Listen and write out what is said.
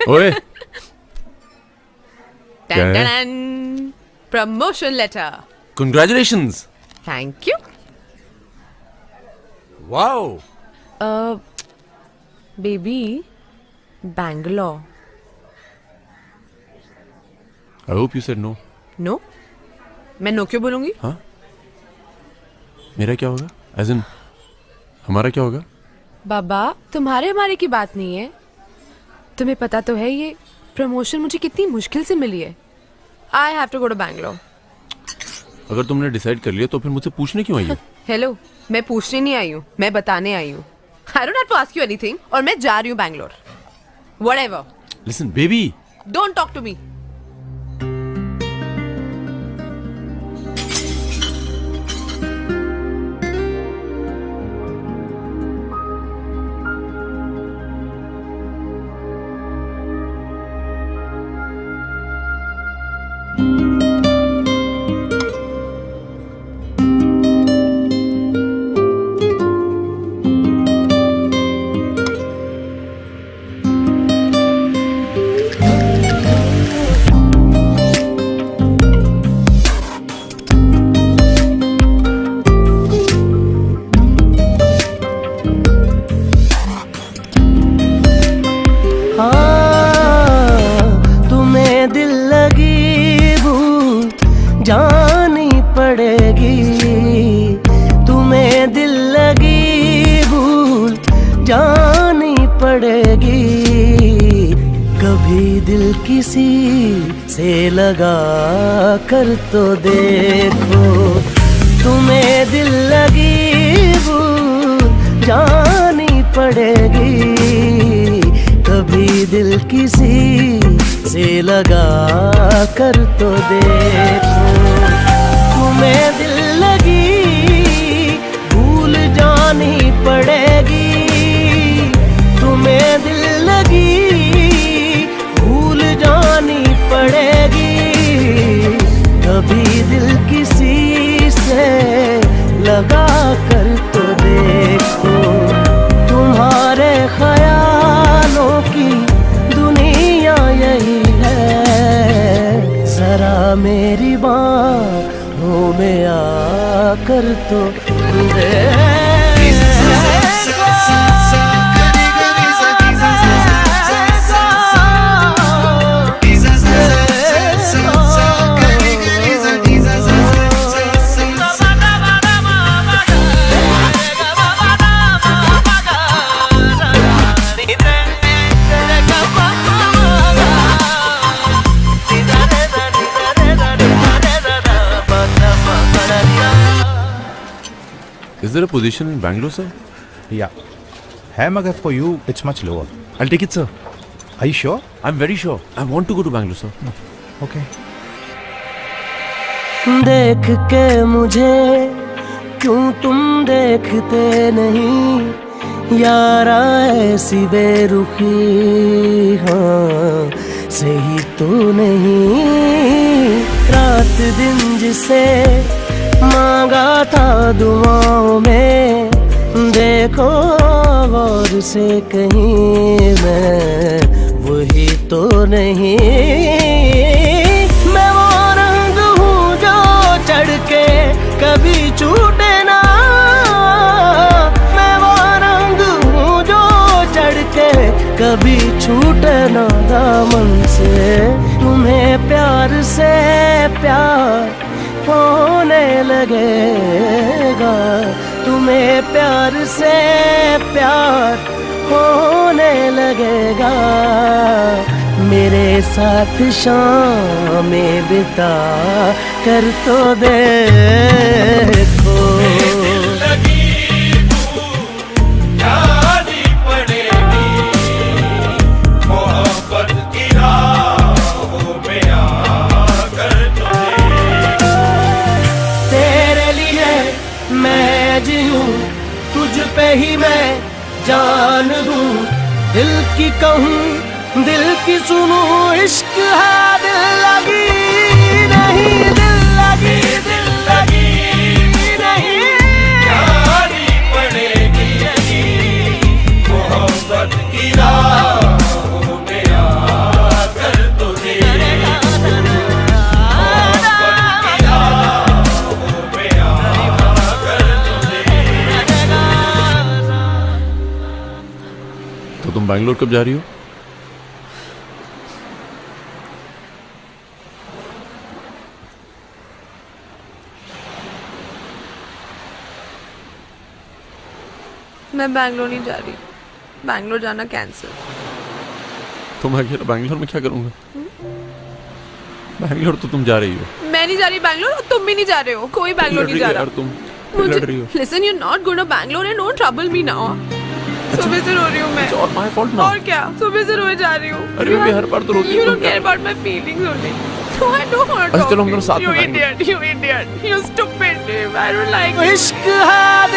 ओए promotion letter. Congratulations. Thank you. Wow. Baby, Bangalore. I hope you said no. No? मैं no क्यों बोलूंगी? हाँ, मेरा क्या होगा? एज इन हमारा क्या होगा? बाबा, तुम्हारे हमारे की बात नहीं है. तुम्हें पता तो है ये प्रमोशन मुझे कितनी मुश्किल से मिली है. I have to go to Bangalore. अगर तुमने डिसाइड कर लिया तो फिर मुझसे पूछने क्यों आई हो? हेलो, मैं पूछने नहीं आई हूँ, मैं बताने आई हूँ. I don't have to ask you anything और मैं जा रही हूँ Bangalore. Whatever. Listen baby. Don't talk to me. जानी पड़ेगी, तुम्हें दिल लगी भूल जानी पड़ेगी. कभी दिल किसी से लगा कर तो देखो, तुम्हें दिल लगी भूल जानी पड़ेगी. कभी दिल किसी से लगा कर तो देखो, तुम्हें दिल लगी भूल जानी पड़ेगी. तुम्हें दिल लगी भूल जानी पड़ेगी. कभी दिल किसी से लगा कर तो देखो, तुम्हारे ख्यालों की दुनिया यही है. जरा मेरी बाहों में आकर तो Is there a position in Bangalore, sir? Yeah. है मगर for you it's much lower. I'll take it, sir. Are you sure? I'm very sure. I want to go to Bangalore, sir. Okay. देख के मुझे क्यों तुम देखते नहीं यारा, ऐसी बेरुखी हाँ सही तो नहीं. रात दिन जिसे मांगा था दुआओं में, देखो गौर से कहीं मैं वही तो नहीं. मैं वो रंग हूँ जो चढ़ के कभी छूटे ना. मैं वो रंग हूँ जो चढ़ के कभी छूटे ना दामन से. तुम्हें प्यार से प्यार होने लगेगा, तुम्हें प्यार से प्यार होने लगेगा. मेरे साथ शामें बिता कर तो देखो. तुझ पे ही मैं जान दूं, दिल की कहूँ दिल की सुनूं. इश्क है दिल लगी नहीं, दिल लगी नहीं. जानी पड़ेगी यही मोहब्बत की राहों में. तो तुम बैंगलोर कब जा रही हो? मैं बैंगलोर नहीं जा रही, बैंगलोर जाना कैंसिल। तो मैं अकेला बैंगलोर में क्या करूंगा? बैंगलोर तो तुम जा रही हो। मैं नहीं जा रही बैंगलोर और तुम भी नहीं जा रहे हो, कोई बैंगलोर नहीं जा रहा। यार तुम लड़ रही हो। Listen, you not going to Bangalore and don't trouble me now. सुबह से रो रही हूँ मैं। It's all my fault now. और क्या, सुबह से रोए जा रही हूँ। अरे बेबी, हर बार तो रोती You हो don't तुम care यार। about my feelings only. No, I don't want to अच्छा, talk चलो हम to दोनों साथ you. में You जाएंगे। idiot, you idiot, you stupid. I don't like you. इश्क है